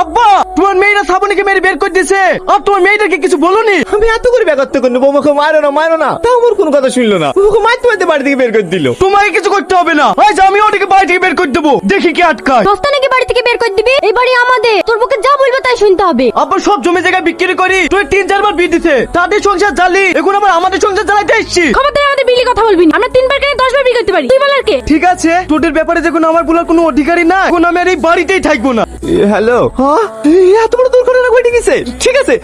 আব্বা তোমার মেয়েরা শ্রাবণীকে মেরে বের করে দিয়েছে, আর তোমার মেয়েটাকে কিছু বলোনি? আমি এত করে ব্যাগত্ব করলো, বৌমাকে মারো না, তা আমার কোনো কথা শুনলো না। বৌমাকে মারতে মারতে বাড়ি থেকে বের করে দিল। তোমাকে কিছু করতে হবে না, আজ আমি ওটাকে বাড়ি থেকে বের করে দেবো, দেখি কি আটকায়। দোস্তা নাকি বাড়ি থেকে বের করে দিবি? এই বাড়ি আমাদের, তোর পক্ষে যা বলবে তাই শুনতে হবে। আব্বা সব জমি জায়গা বিক্রি করি তুই 3-4 বার বিয়ে দিছে, তাদের সংসার জ্বালি, এখন আবার আমাদের সংসার জ্বালাইতে এসছি। ক্ষমতায় আমাদের বিলি কথা বলবি না, আমরা 3 বার কেন 10 বার বিয়ে করতে পারি, তুই বলার কে? ঠিক আছে, তোদের ব্যাপারে যখন আমার বলার কোনো অধিকারই না, এখন আমি আর এই বাড়িতেই থাকবো না। হ্যালো, এত বড় দুর্ঘটনা ঘটে গেছে? ঠিক আছে,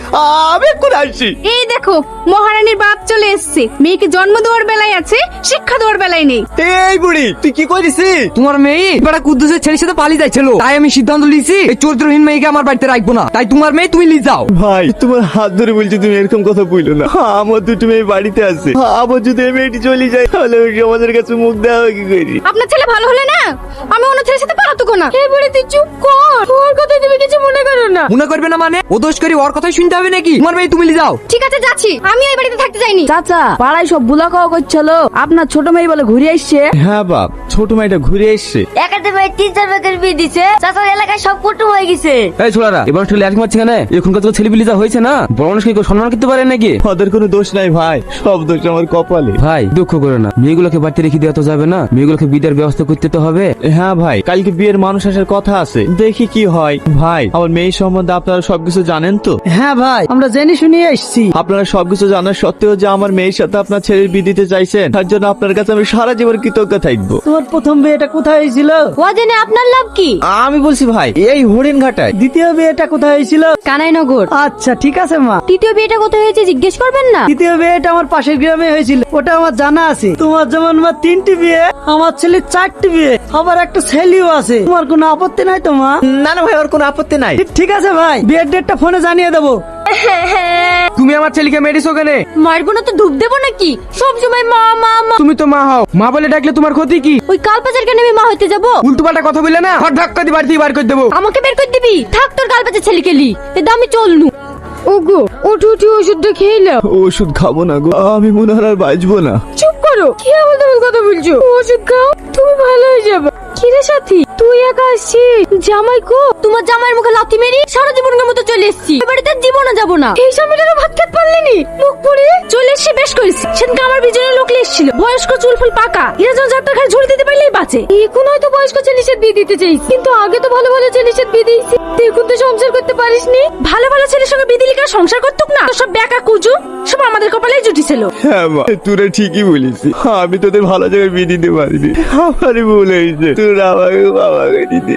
আমি এখন আসছি। এই দেখো, মহারানীর বাপ চলে এসেছে। মেয়েকে জন্ম দেওয়ার বেলায় আছে, শিক্ষা দেওয়ার বেলায় নেই। এই বুড়ি, তুই কি করেছিস? তোমার মেয়ে এবার কুদ্দুসের ছেলের সাথে পালিয়ে যাচ্ছিল, তাই আমি সিদ্ধান্ত নিয়েছি এই চরিত্রহীন মেয়েকে আমার বাড়িতে রাখবো না। তাই তোমার মেয়ে তুমি নিয়ে যাও। ভাই, তোমার হাত ধরে বলছি, তুমি এরকম কথা বললো না। আমার দুটো মেয়ে বাড়িতে আছে, আবার যদি এই মেয়েটি চলে যায় তাহলে ওই আমাদের কাছে মুখ দেওয়া কি করি? আপনার ছেলে ভালো হলে না, আমি অন্য ছেলের সাথে পালাতো না। এই বলে তুই চুপ কর, ওর কথা তুমি কিছু মনে করো না। মনে করবে না মানে? ও দোষ করি ওর কথাই শুনতে হবে নাকি? তোমার মেয়ে তুমি নিয়ে যাও। ঠিক আছে, যাচ্ছি। আমি এই বাড়িতে থাকতে চাইনি। চাচা, পাড়ায় সব বুলা খাওয়া করছিল, আপনার ছোট মেয়ে বলে ঘুরে আসছে। হ্যাঁ বাপ, ছোট মেয়েটা ঘুরে এসছে। একাতে ভাই 3-4 ব্যাগের বিয়ে দিছে, চাচার এলাকায় সব কুটুম হয়ে গেছে। এই ছোড়ারা, এবার ছেলে এক মারছে কেন? এখনকার তো ছেলে পিলি যা হয়েছে না, বড় মানুষকে কেউ সম্মান করতে পারে নাকি? ওদের কোনো দোষ নাই ভাই, সব দোষ আমার কপালে। ভাই দুঃখ করে না, মেয়েগুলোকে বাড়িতে রেখে দেওয়া তো যাবে না, মেয়েগুলোকে বিদার ব্যবস্থা করতে তো হবে। হ্যাঁ ভাই, কালকে বিয়ের মানুষ আসার কথা আছে, দেখি কি হয়। ভাই, আমার মেয়ে সম্বন্ধে আপনারা সবকিছু জানেন তো? হ্যাঁ ভাই, আমরা জেনে শুনে এসছি। আপনারা সবকিছু জানার সত্ত্বেও যে আমার মেয়ের সাথে আপনার ছেলের বিয়ে দিতে চাইছেন, তার জন্য আপনার কাছে আমি সারা জীবন কৃতজ্ঞ থাকবো। তোমার প্রথম বিয়েটা কোথায় হয়েছিল? ও জেনে আপনার লাভ কি? আমি বলছি ভাই, এই হরিণ ঘাটায়। দ্বিতীয় বিয়েটা কোথায় হয়েছিল? কানাইনগর। আচ্ছা ঠিক আছে মা। তৃতীয় বিয়েটা কোথায় হয়েছে জিজ্ঞেস করবেন না? তৃতীয় বিয়েটা আমার পাশের গ্রামে হয়েছিল, ওটা আমার জানা আছে। তোমার যেমন মা 3টি বিয়ে, আমার ছেলে 4টি বিয়ে, আবার একটা ছেলেও আছে। তোমার কোনো আপত্তি নাই তো মা? না না ভাই, ওর কোনো আপত্তি নাই। ঠিক আছে ভাই, বিয়ের ডেটটা ফোনে জানিয়ে দেবো। তুমি আমার ছেলেকে মেরেছো কেন? মারবো না তো ধূপ দেবো নাকি? সব সময় মা মা মা। তুমি তো মা হও, মা বলে ডাকলে তোমার ক্ষতি কি? ওই কালপাচার কেন আমি মা হইতে যাবো? উল্টো পাল্টা কথা বললে না, হট ধাক্কা দিয়ে বাড়ি থেকে বার করে দেবো। আমাকে বের করে দিবি? থাক তোর কালপাচার ছেলে কেলি, এ দামি চলনু। ওগো, উঠু উঠু ওষুধটা খেয়ে নাও। ওষুধ খাবো না গো, আমি মনে হয় আর বাঁচবো না। চুপ করো, কি আবার তুমি কথা বলছো? ওষুধ খাও, তুমি ভালো হয়ে যাবে। কি রে সাথী, তুই একা আসছিস? জামাই কো? তোমার জামাইয়ের মুখে লাথি মেরি সারা জীবনের মতো চলে এসেছি, এবারে তার জীবনে যাবো না। এই স্বামীটারও ভাত খেতে পারলেনি, মুখ পুড়ে চলে এসে বেশ করেছি। সেদিনকে আমার বিজনের লোক এসেছিল, বয়স্ক চুল ফুল পাকা, এরা যখন যাত্রা খায় ঝুড়ি দিতে পারলেই বাঁচে। এখন হয়তো বয়স্ক ছেলের বিয়ে দিতে চাইছি, কিন্তু আগে তো ভালো ভালো ছেলের বিয়ে দিয়েছি। এখন তো সংসার করতে পারিসনি। ভালো ভালো ছেলের সঙ্গে বিয়ে দিলে কেউ সংসার করতুক না? সব বেকা কুজু, সব আমাদের কপালেই জুটিছিল। হ্যাঁ মা, তোরা ঠিকই বলিস, আমি তোদের ভালো জায়গায় বিয়ে দিতে পারিনি, আমারই ভুল হয়েছে। তোরা আমাকে বাবাকে দিতে